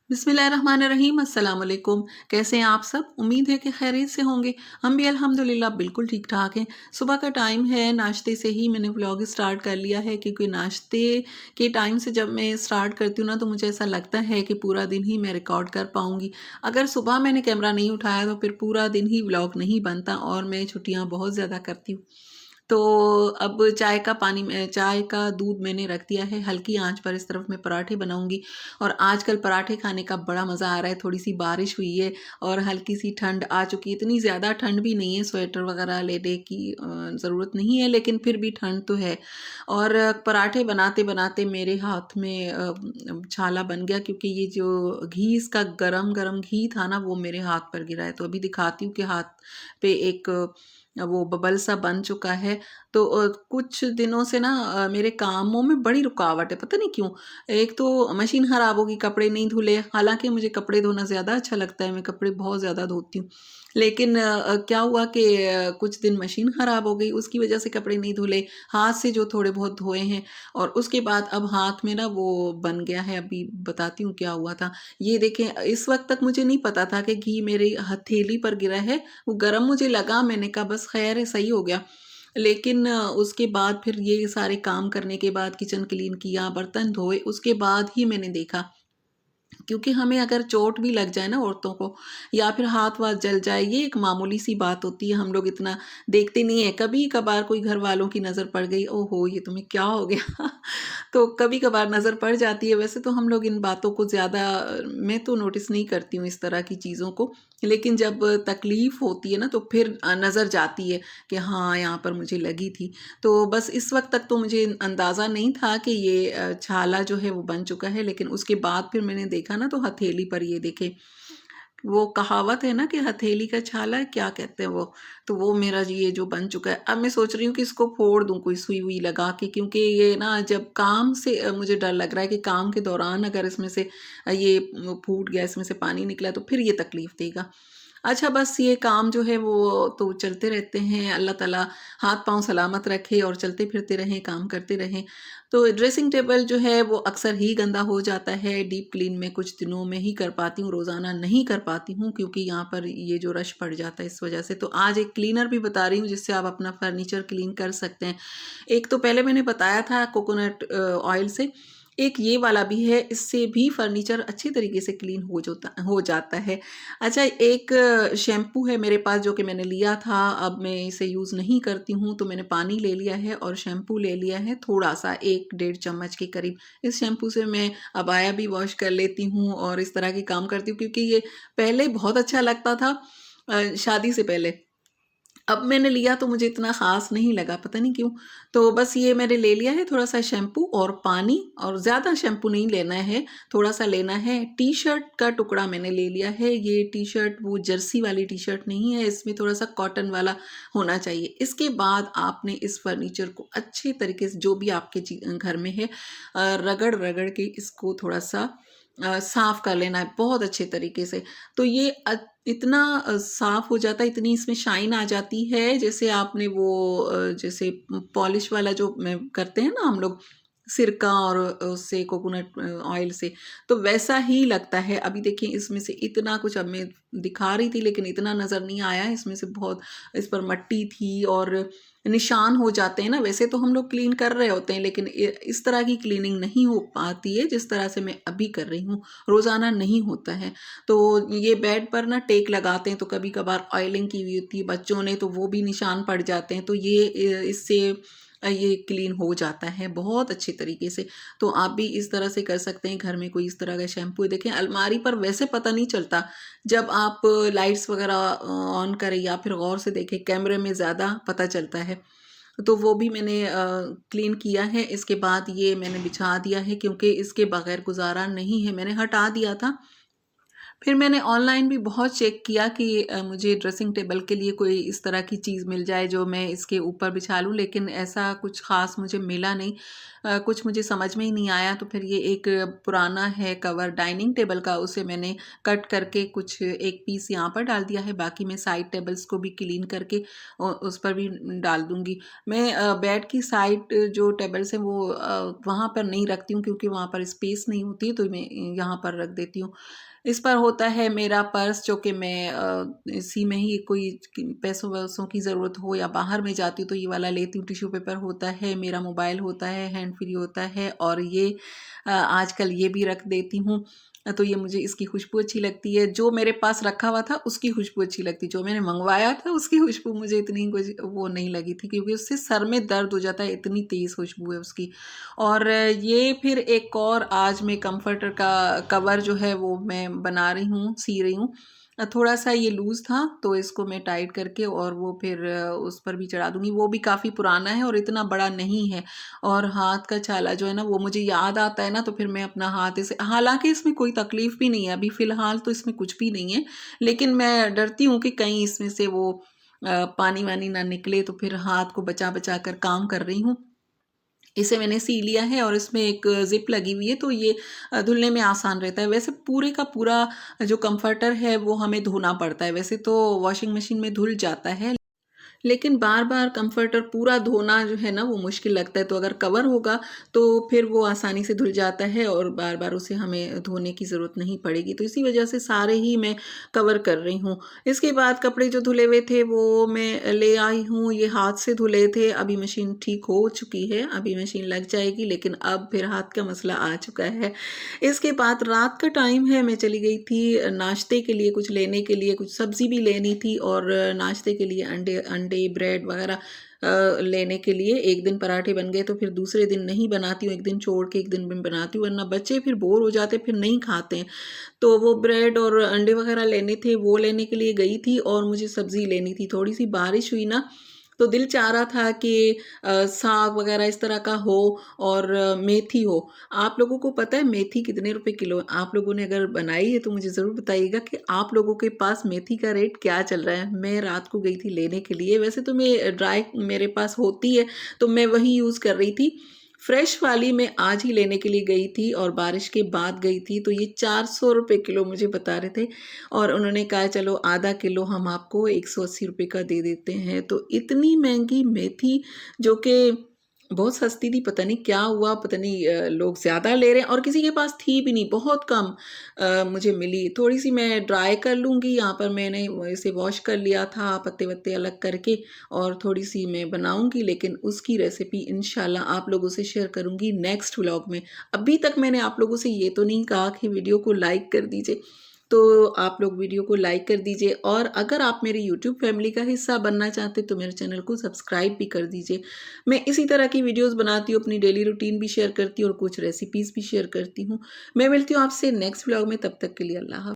बिस्मिल्लाहिर्रहमानिर्रहीम अस्सलाम वालेकुम। कैसे हैं आप सब? उम्मीद है कि खैरियत से होंगे। हम भी अल्हम्दुलिल्लाह बिल्कुल ठीक-ठाक हैं। सुबह का टाइम है, नाश्ते से ही मैंने व्लॉग स्टार्ट कर लिया है क्योंकि नाश्ते के टाइम से जब मैं स्टार्ट करती हूँ ना, तो मुझे ऐसा लगता है कि पूरा दिन ही मैं रिकॉर्ड कर पाऊँगी। अगर सुबह मैंने कैमरा नहीं उठाया तो फिर पूरा दिन ही व्लॉग नहीं बनता और मैं छुट्टियाँ बहुत ज़्यादा करती हूँ। तो अब चाय का दूध मैंने रख दिया है, हल्की आँच पर इस तरफ मैं पराठे बनाऊँगी और आजकल पराठे खाने का बड़ा मज़ा आ रहा है, थोड़ी-सी बारिश हुई है और हल्की-सी ठंड आ चुकी है, इतनी ज़्यादा ठंड भी नहीं है, स्वेटर वगैरह लेने की ज़रूरत नहीं है, लेकिन फिर भी ठंड तो है। और पराठे बनाते-बनाते मेरे हाथ में छाला बन गया क्योंकि ये जो घी इसका गरम-गरम घी था ना, वो मेरे हाथ पर गिरा है, तो अभी दिखाती हूँ कि हाथ पे एक वो बबल सा बन चुका है। तो कुछ दिनों से ना मेरे कामों में बड़ी रुकावट है, पता नहीं क्यों? एक तो मशीन ख़राब होगी, कपड़े नहीं धुले, हालाँकि मुझे कपड़े धोना ज़्यादा अच्छा लगता है, मैं कपड़े बहुत ज़्यादा धोती हूँ। लेकिन क्या हुआ कि कुछ दिन मशीन ख़राब हो गई, उसकी वजह से कपड़े नहीं धुले, हाथ से जो थोड़े बहुत धोए हैं और उसके बाद अब हाथ में ना वो बन गया है, अभी बताती हूँ क्या हुआ था। ये देखें, इस वक़्त तक मुझे नहीं पता था कि घी मेरी हथेली पर गिरा है, वो गरम मुझे लगा, मैंने कहा बस ख़ैर है, सही हो गया। लेकिन उसके बाद फिर ये सारे काम करने के बाद किचन क्लीन किया, बर्तन धोए, उसके बाद ही मैंने देखा क्योंकि हमें अगर चोट भी लग जाए ना औरतों को या फिर हाथ-वाथ जल जाए, ये एक मामूली-सी बात होती है, हम लोग इतना देखते नहीं हैं। कभी-कभार कोई घर वालों की नज़र पड़ गई, ओहो! ये तुम्हें क्या हो गया? तो कभी-कभार नज़र पड़ जाती है, वैसे तो हम लोग इन बातों को ज़्यादा मैं तो नोटिस नहीं करती हूँ इस तरह की चीज़ों को, लेकिन जब तकलीफ़ होती है ना, तो फिर नज़र जाती है कि हाँ, यहाँ पर मुझे लगी थी। तो बस इस वक़्त तक तो मुझे अंदाज़ा नहीं था कि ये छाला जो है वो बन चुका है, लेकिन उसके बाद फिर मैंने देखा ना तो हथेली पर ये देखें, वो कहावत है ना कि हथेली का छाला क्या कहते हैं वो, तो वो मेरा ये जो बन चुका है। अब मैं सोच रही हूँ कि इसको फोड़ दूँ कोई सुई-वुई लगा के क्योंकि ये ना जब काम से मुझे डर लग रहा है कि काम के दौरान अगर इसमें से ये फूट गया, इसमें से पानी निकला तो फिर ये तकलीफ़ देगा। अच्छा बस ये काम जो है वो तो चलते रहते हैं, अल्लाह ताला हाथ-पाँव सलामत रखे और चलते-फिरते रहें, काम करते रहें। तो ड्रेसिंग टेबल जो है वो अक्सर ही गंदा हो जाता है, डीप क्लीन मैं कुछ दिनों में ही कर पाती हूँ, रोज़ाना नहीं कर पाती हूँ क्योंकि यहाँ पर ये जो रश पड़ जाता है इस वजह से। तो आज एक क्लीनर भी बता रही हूँ जिससे आप अपना फर्नीचर क्लीन कर सकते हैं। एक तो पहले मैंने बताया था कोकोनट ऑयल से, एक ये वाला भी है, इससे भी फर्नीचर अच्छे तरीके से क्लीन हो जाता है। अच्छा एक शैम्पू है मेरे पास जो कि मैंने लिया था, अब मैं इसे यूज़ नहीं करती हूँ, तो मैंने पानी ले लिया है और शैम्पू ले लिया है थोड़ा-सा 1 डेढ़ चम्मच के करीब। इस शैम्पू से मैं अबाया भी वॉश कर लेती हूँ और इस तरह के काम करती हूँ क्योंकि ये पहले बहुत अच्छा लगता था शादी से पहले। अब मैंने लिया तो मुझे इतना ख़ास नहीं लगा, पता नहीं क्यों? तो बस ये मैंने ले लिया है थोड़ा-सा शैम्पू और पानी और ज़्यादा शैम्पू नहीं लेना है, थोड़ा-सा लेना है। टी-शर्ट का टुकड़ा मैंने ले लिया है, ये टी-शर्ट वो जर्सी वाली टी-शर्ट नहीं है, इसमें थोड़ा-सा कॉटन वाला होना चाहिए। इसके बाद आपने इस फर्नीचर को अच्छे तरीके से जो भी आपके घर में है रगड़-रगड़ के इसको थोड़ा-सा साफ़ कर लेना है बहुत अच्छे तरीके से। तो ये इतना साफ़ हो जाता है, इतनी इसमें शाइन आ जाती है जैसे आपने वो जैसे पॉलिश वाला जो करते हैं ना हम लोग सिरका और उससे कोकोनट ऑयल से, तो वैसा ही लगता है। अभी देखिए इसमें से इतना कुछ अब मैं दिखा रही थी लेकिन इतना नज़र नहीं आया, इसमें से बहुत इस पर मट्टी थी और निशान हो जाते हैं ना, वैसे तो हम लोग क्लीन कर रहे होते हैं लेकिन इस तरह की क्लीनिंग नहीं हो पाती है जिस तरह से मैं अभी कर रही हूँ, रोज़ाना नहीं होता है। तो ये बेड पर ना टेक लगाते हैं तो कभी-कभार ऑयलिंग की हुई होती है बच्चों ने तो वो भी निशान पड़ जाते हैं, तो ये इससे ये क्लीन हो जाता है बहुत अच्छे तरीके से। तो आप भी इस तरह से कर सकते हैं, घर में कोई इस तरह का शैम्पू है देखें अलमारी पर वैसे पता नहीं चलता, जब आप लाइट्स वगैरह ऑन करें या फिर गौर से देखें कैमरे में ज़्यादा पता चलता है। तो वो भी मैंने क्लीन किया है, इसके बाद ये मैंने बिछा दिया है क्योंकि इसके बगैर गुज़ारा नहीं है, मैंने हटा दिया था फिर मैंने ऑनलाइन भी बहुत चेक किया कि मुझे ड्रेसिंग टेबल के लिए कोई इस तरह की चीज़ मिल जाए जो मैं इसके ऊपर बिछा लूँ, लेकिन ऐसा कुछ ख़ास मुझे मिला नहीं। कुछ मुझे समझ में ही नहीं आया, तो फिर ये एक पुराना है कवर डाइनिंग टेबल का, उसे मैंने कट करके कुछ एक पीस यहाँ पर डाल दिया है, बाकी मैं साइड टेबल्स को भी क्लीन करके उस पर भी डाल दूँगी। मैं बेड की साइड जो टेबल्स हैं वो वहाँ पर नहीं रखती हूँ, क्योंकि वहाँ पर स्पेस नहीं होती है, तो मैं यहाँ पर रख देती हूँ। इस पर होता है मेरा पर्स, जो कि मैं इसी में ही कोई पैसों वैसों की ज़रूरत हो या बाहर में जाती हूँ तो ये वाला लेती हूँ। टिश्यू पेपर होता है, मेरा मोबाइल होता है, हैंड फ्री होता है, और ये आजकल ये भी रख देती हूँ। तो ये मुझे इसकी खुशबू अच्छी लगती है। जो मेरे पास रखा हुआ था उसकी खुशबू अच्छी लगती, जो मैंने मंगवाया था उसकी खुशबू मुझे इतनी कुछ वो नहीं लगी थी, क्योंकि उससे सर में दर्द हो जाता है, इतनी तेज़ खुशबू है उसकी। और ये फिर एक और आज मैं कम्फर्टर का कवर जो है वो मैं बना रही हूँ, सी रही हूँ। थोड़ा सा ये लूज़ था, तो इसको मैं टाइट करके और वो फिर उस पर भी चढ़ा दूँगी। वो भी काफ़ी पुराना है और इतना बड़ा नहीं है, और हाथ का छाला जो है ना वो मुझे याद आता है ना, तो फिर मैं अपना हाथ इसे, हालाँकि इसमें कोई तकलीफ़ भी नहीं है, अभी फ़िलहाल तो इसमें कुछ भी नहीं है, लेकिन मैं डरती हूँ कि कहीं इसमें से वो पानी-वानी ना निकले, तो फिर हाथ को बचा-बचा कर काम कर रही हूँ। इसे मैंने सी लिया है और इसमें एक ज़िप लगी हुई है, तो ये धुलने में आसान रहता है। वैसे पूरे का पूरा जो कम्फ़र्टर है वो हमें धोना पड़ता है, वैसे तो वॉशिंग मशीन में धुल जाता है, लेकिन बार-बार कम्फ़र्टर पूरा धोना जो है ना वो मुश्किल लगता है। तो अगर कवर होगा तो फिर वो आसानी से धुल जाता है और बार-बार उसे हमें धोने की ज़रूरत नहीं पड़ेगी। तो इसी वजह से सारे ही मैं कवर कर रही हूँ। इसके बाद कपड़े जो धुले हुए थे वो मैं ले आई हूँ, ये हाथ से धुले थे, अभी मशीन ठीक हो चुकी है, अभी मशीन लग जाएगी, लेकिन अब फिर हाथ का मसला आ चुका है। इसके बाद रात का टाइम है, मैं चली गई थी नाश्ते के लिए कुछ लेने के लिए, कुछ सब्ज़ी भी लेनी थी और नाश्ते के लिए अंडे, ब्रेड वग़ैरह लेने के लिए। एक दिन पराठे बन गए तो फिर दूसरे दिन नहीं बनाती हूँ, एक दिन छोड़ के एक दिन मैं बनाती हूँ, वरना बच्चे फिर बोर हो जाते हैं, फिर नहीं खाते हैं। तो वो ब्रेड और अंडे वग़ैरह लेने थे, वो लेने के लिए गई थी और मुझे सब्ज़ी लेनी थी। थोड़ी-सी बारिश हुई ना, तो दिल चाह रहा था कि साग वग़ैरह इस तरह का हो और मेथी हो। आप लोगों को पता है मेथी कितने रुपए किलो है? आप लोगों ने अगर बनाई है तो मुझे ज़रूर बताइएगा कि आप लोगों के पास मेथी का रेट क्या चल रहा है? मैं रात को गई थी लेने के लिए, वैसे तो मैं ड्राई मेरे पास होती है, तो मैं वही यूज़ कर रही थी। फ्रेश वाली मैं आज ही लेने के लिए गई थी और बारिश के बाद गई थी, तो ये 400 रुपए किलो मुझे बता रहे थे, और उन्होंने कहा चलो आधा किलो हम आपको 180 रुपए का दे देते हैं। तो इतनी महंगी मेथी, जो कि बहुत सस्ती थी, पता नहीं क्या हुआ, पता नहीं लोग ज़्यादा ले रहे हैं, और किसी के पास थी भी नहीं, बहुत कम मुझे मिली। थोड़ी-सी मैं ड्राई कर लूँगी, यहाँ पर मैंने इसे वॉश कर लिया था पत्ते-वत्ते अलग करके, और थोड़ी-सी मैं बनाऊँगी, लेकिन उसकी रेसिपी इंशाल्लाह आप लोगों से शेयर करूँगी नेक्स्ट व्लॉग में। अभी तक मैंने आप लोगों से ये तो नहीं कहा कि वीडियो को लाइक कर दीजिए, तो आप लोग वीडियो को लाइक कर दीजिए, और अगर आप मेरी यूट्यूब फैमिली का हिस्सा बनना चाहते तो मेरे चैनल को सब्सक्राइब भी कर दीजिए। मैं इसी तरह की वीडियोस बनाती हूँ, अपनी डेली रूटीन भी शेयर करती हूँ और कुछ रेसिपीज़ भी शेयर करती हूँ। मैं मिलती हूँ आपसे नेक्स्ट व्लॉग में, तब तक के लिए अल्लाह हाफ़िज़।